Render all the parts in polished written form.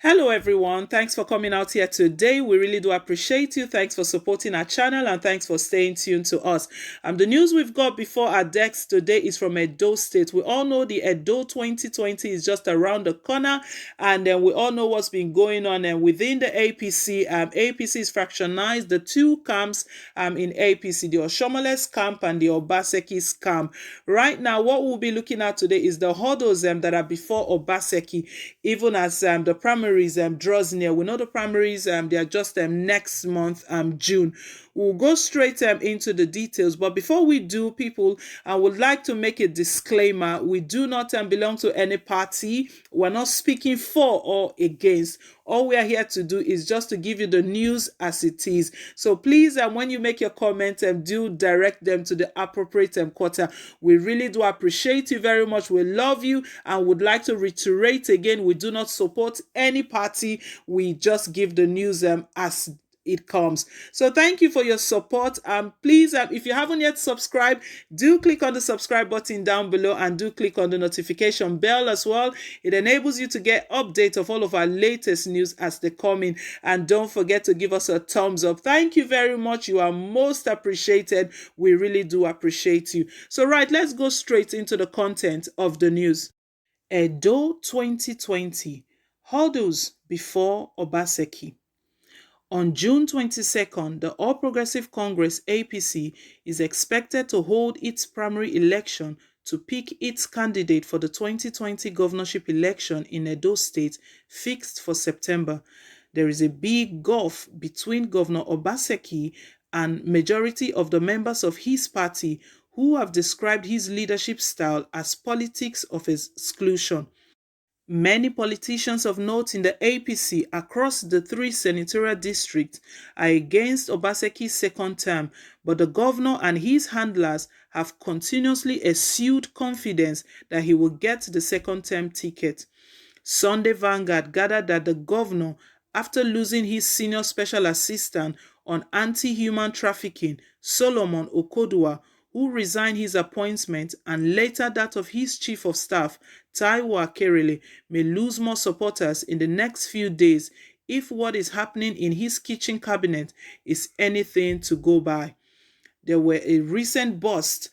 Hello everyone, thanks for coming out here today. We really do appreciate you. Thanks for supporting our channel and thanks for staying tuned to us. The news we've got before our decks today is from Edo State. We all know the Edo 2020 is just around the corner, and then we all know what's been going on and within the APC. APC is fractionized, the two camps in APC, the Oshomole's camp and the Obaseki's camp. Right now, what we'll be looking at today is the hurdles that are before Obaseki, even as the primary draws near. We know the primaries they are just next month, June. We'll go straight into the details, but before we do, people, I would like to make a disclaimer. We do not belong to any party. We're not speaking for or against. All we are here to do is just to give you the news as it is. So please, when you make your comments, do direct them to the appropriate quarter. We really do appreciate you very much. We love you and would like to reiterate again, we do not support any party. We just give the news as it comes. So thank you for your support. Please, if you haven't yet subscribed, do click on the subscribe button down below and do click on the notification bell as well. It enables you to get updates of all of our latest news as they come in. And don't forget to give us a thumbs up. Thank you very much. You are most appreciated. We really do appreciate you. So right, let's go straight into the content of the news. Edo 2020, hurdles before Obaseki. On June 22nd, the All Progressive Congress (APC) is expected to hold its primary election to pick its candidate for the 2020 governorship election in Edo State, fixed for September. There is a big gulf between Governor Obaseki and majority of the members of his party, who have described his leadership style as politics of exclusion. Many politicians of note in the APC across the three senatorial districts are against Obaseki's second term, but the governor and his handlers have continuously exuded confidence that he will get the second term ticket. Sunday Vanguard gathered that the governor, after losing his senior special assistant on anti-human trafficking, Solomon Okodua, who resigned his appointment, and later that of his chief of staff, Taiwo Akerele, may lose more supporters in the next few days if what is happening in his kitchen cabinet is anything to go by. There were a recent burst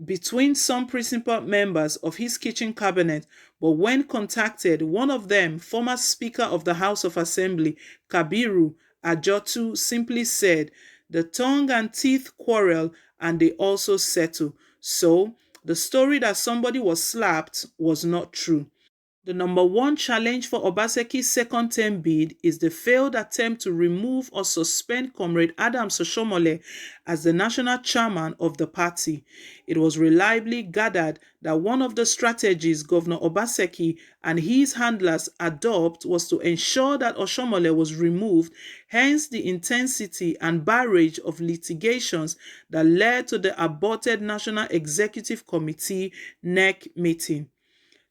between some principal members of his kitchen cabinet, but when contacted, one of them, former Speaker of the House of Assembly, Kabiru Ajotu, simply said, "The tongue and teeth quarrel and they also settle." So, the story that somebody was slapped was not true. The number one challenge for Obaseki's second term bid is the failed attempt to remove or suspend Comrade Adams Oshomole as the national chairman of the party. It was reliably gathered that one of the strategies Governor Obaseki and his handlers adopt was to ensure that Oshomole was removed, hence the intensity and barrage of litigations that led to the aborted National Executive Committee (NEC) meeting.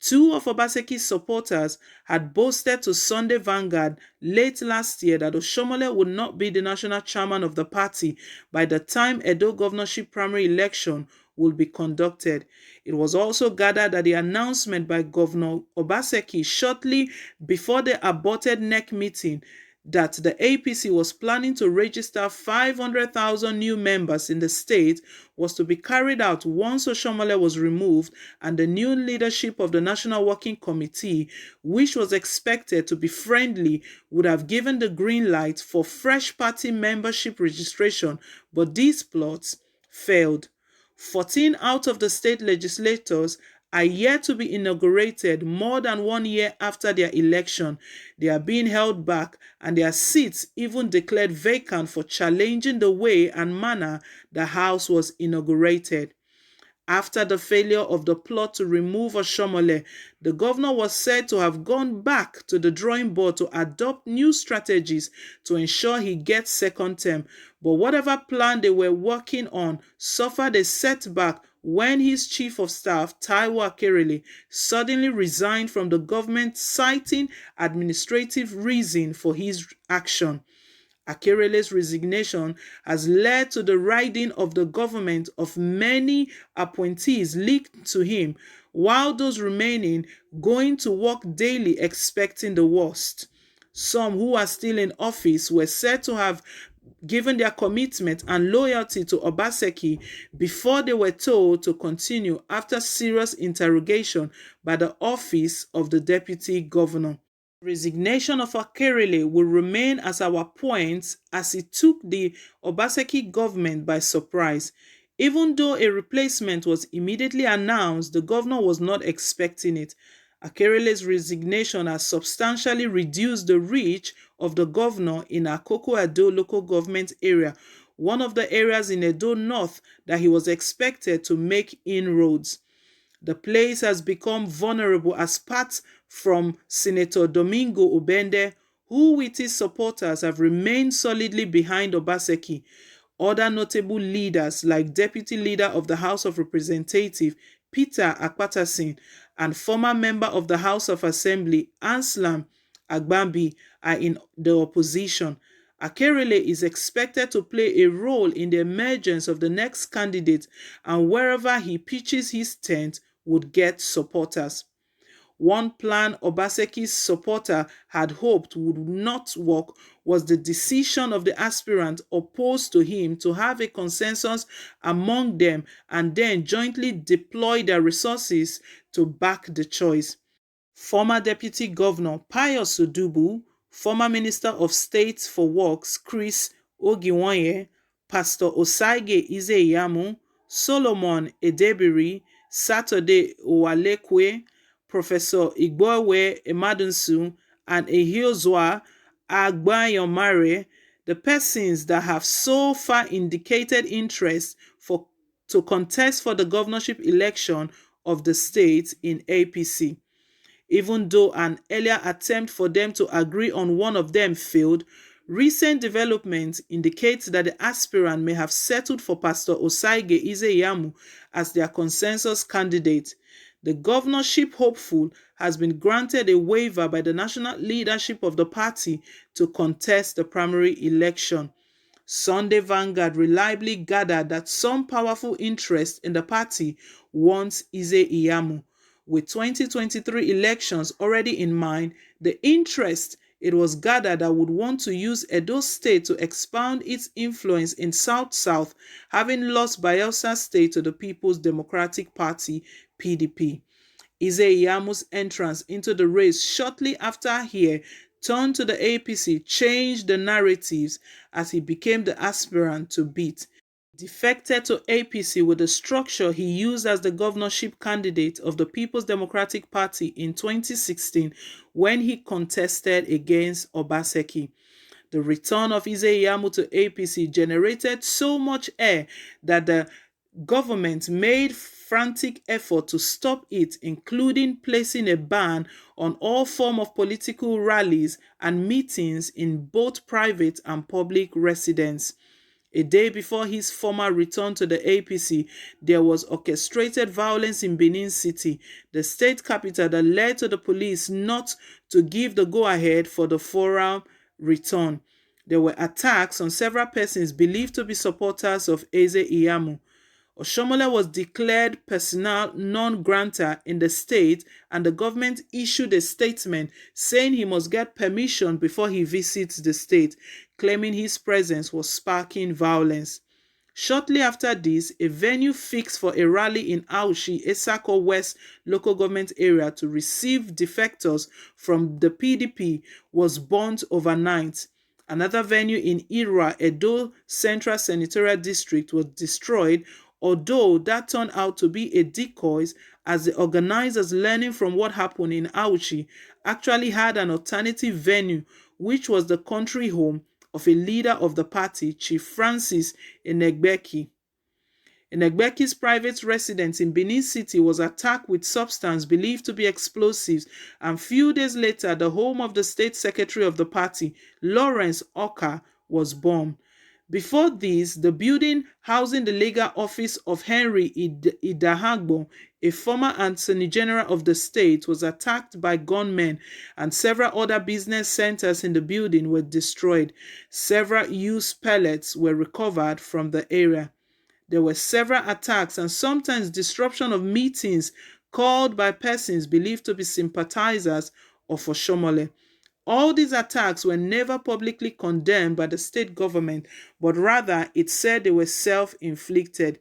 Two of Obaseki's supporters had boasted to Sunday Vanguard late last year that Oshomole would not be the national chairman of the party by the time Edo governorship primary election will be conducted. It was also gathered that the announcement by Governor Obaseki shortly before the aborted NEC meeting that the APC was planning to register 500,000 new members in the state was to be carried out once Oshomole was removed, and the new leadership of the National Working Committee, which was expected to be friendly, would have given the green light for fresh party membership registration, but these plots failed. 14 out of the state legislators are yet to be inaugurated more than 1 year after their election. They are being held back and their seats even declared vacant for challenging the way and manner the House was inaugurated. After the failure of the plot to remove Oshomole, the governor was said to have gone back to the drawing board to adopt new strategies to ensure he gets second term. But whatever plan they were working on suffered a setback when his chief of staff, Taiwo Akerele, suddenly resigned from the government, citing administrative reason for his action. Akerele's resignation has led to the riding of the government of many appointees linked to him, while those remaining going to work daily expecting the worst. Some who are still in office were said to have given their commitment and loyalty to Obaseki before they were told to continue after serious interrogation by the office of the deputy governor. Resignation of Akerele will remain as our point as it took the Obaseki government by surprise. Even though a replacement was immediately announced, the governor was not expecting it. Akerele's resignation has substantially reduced the reach of the governor in Akoko-Edo local government area, one of the areas in Edo North that he was expected to make inroads. The place has become vulnerable as part from Senator Domingo Obende, who with his supporters have remained solidly behind Obaseki. Other notable leaders like Deputy Leader of the House of Representatives, Peter Akpatasin, and former member of the House of Assembly, Anslam Agbambi, are in the opposition. Akerele is expected to play a role in the emergence of the next candidate, and wherever he pitches his tent would get supporters. One plan Obaseki's supporter had hoped would not work was the decision of the aspirant opposed to him to have a consensus among them and then jointly deploy their resources to back the choice. Former Deputy Governor Pius Odubu, former Minister of State for Works Chris Ogiwonye, Pastor Osaige Ize-Iyamu, Solomon Edebiri, Saturday Owalekwe, Professor Igbowe Emadunsu, and Ehiozwa Agbayomare, the persons that have so far indicated interest to contest for the governorship election of the state in APC. Even though an earlier attempt for them to agree on one of them failed, recent developments indicate that the aspirant may have settled for Pastor Osaige Ize-Iyamu as their consensus candidate. The governorship hopeful has been granted a waiver by the national leadership of the party to contest the primary election. Sunday Vanguard reliably gathered that some powerful interest in the party wants Ize-Iyamu. With 2023 elections already in mind, the interest it was gathered that would want to use Edo State to expand its influence in South-South, having lost Bayelsa State to the People's Democratic Party, PDP. Ize-Iyamu's entrance into the race shortly after here turned to the APC changed the narratives as he became the aspirant to beat. Defected to APC with the structure he used as the governorship candidate of the People's Democratic Party in 2016 when he contested against Obaseki. The return of Ize-Iyamu to APC generated so much air that the government made frantic effort to stop it, including placing a ban on all forms of political rallies and meetings in both private and public residence. A day before his former return to the APC, there was orchestrated violence in Benin City, the state capital, that led to the police not to give the go-ahead for the forum return. There were attacks on several persons believed to be supporters of Ize-Iyamu. Oshomole was declared persona non grata in the state, and the government issued a statement saying he must get permission before he visits the state, claiming his presence was sparking violence. Shortly after this, a venue fixed for a rally in Auchi, Esako West local government area to receive defectors from the PDP was burnt overnight. Another venue in Ira, Edo Central Senatorial District, was destroyed, although that turned out to be a decoy as the organizers, learning from what happened in Auchi, actually had an alternative venue, which was the country home of a leader of the party, Chief Francis Enegbeki. Enegbeki's private residence in Benin City was attacked with substance believed to be explosives, and few days later, the home of the state secretary of the party, Lawrence Oka, was bombed. Before this, the building housing the legal office of Henry Idahagbo, a former Attorney General of the state, was attacked by gunmen, and several other business centers in the building were destroyed. Several used pellets were recovered from the area. There were several attacks and sometimes disruption of meetings called by persons believed to be sympathizers of Oshomole. All these attacks were never publicly condemned by the state government, but rather it said they were self-inflicted.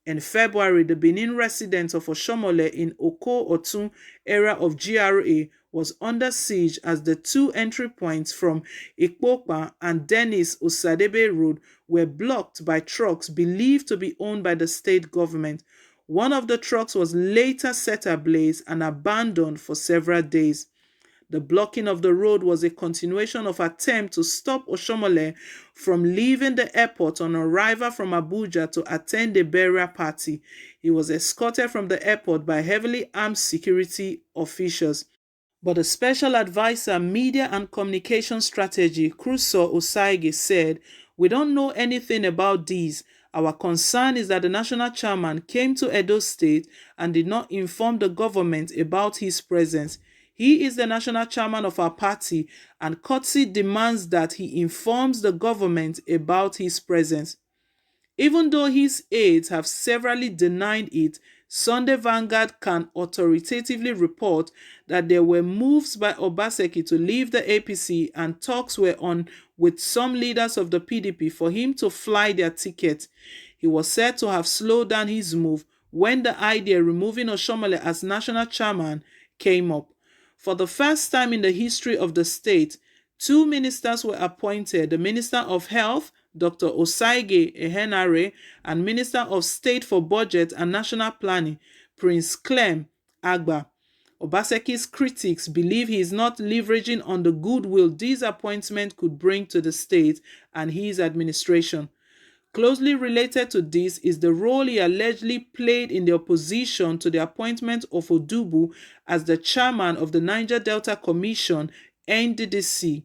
In February, the Benin residents of Oshomole in Oko-Otun area of GRA was under siege as the two entry points from Ikpopa and Dennis Osadebe Road were blocked by trucks believed to be owned by the state government. One of the trucks was later set ablaze and abandoned for several days. The blocking of the road was a continuation of attempt to stop Oshomole from leaving the airport on arrival from Abuja to attend a burial party. He was escorted from the airport by heavily armed security officials. But the Special Advisor, Media and Communication Strategy, Crusoe Osaige, said, "We don't know anything about these. Our concern is that the national chairman came to Edo State and did not inform the government about his presence. He is the national chairman of our party, and courtesy demands that he informs the government about his presence." Even though his aides have severally denied it, Sunday Vanguard can authoritatively report that there were moves by Obaseki to leave the APC and talks were on with some leaders of the PDP for him to fly their ticket. He was said to have slowed down his move when the idea removing Oshomole as national chairman came up. For the first time in the history of the state, two ministers were appointed, the Minister of Health, Dr. Osaige Ehenare, and Minister of State for Budget and National Planning, Prince Clem Agba. Obaseki's critics believe he is not leveraging on the goodwill this appointment could bring to the state and his administration. Closely related to this is the role he allegedly played in the opposition to the appointment of Odubu as the chairman of the Niger Delta Commission, NDDC.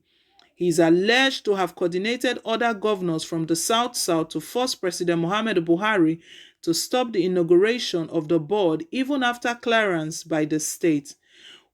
He is alleged to have coordinated other governors from the South-South to force President Muhammadu Buhari to stop the inauguration of the board even after clearance by the state.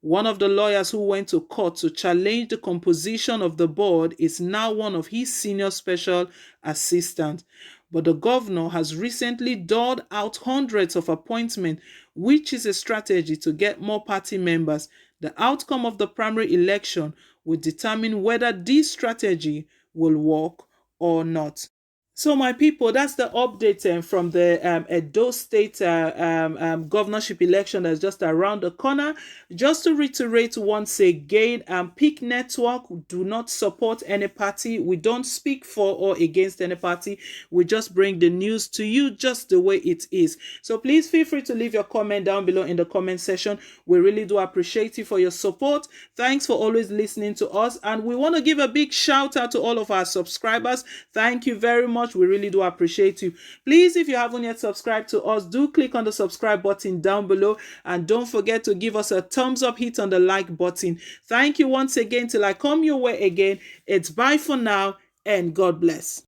One of the lawyers who went to court to challenge the composition of the board is now one of his senior special assistants. But the governor has recently doled out hundreds of appointments, which is a strategy to get more party members. The outcome of the primary election will determine whether this strategy will work or not. So my people, that's the update from the Edo State governorship election that's just around the corner. Just to reiterate once again, Peak Network do not support any party. We don't speak for or against any party. We just bring the news to you just the way it is. So please feel free to leave your comment down below in the comment section. We really do appreciate you for your support. Thanks for always listening to us. And we want to give a big shout out to all of our subscribers. Thank you very much. We really do appreciate you. Please, if you haven't yet subscribed to us, do click on the subscribe button down below and don't forget to give us a thumbs up, hit on the like button. Thank you once again. Till I come your way again, it's bye for now and God bless.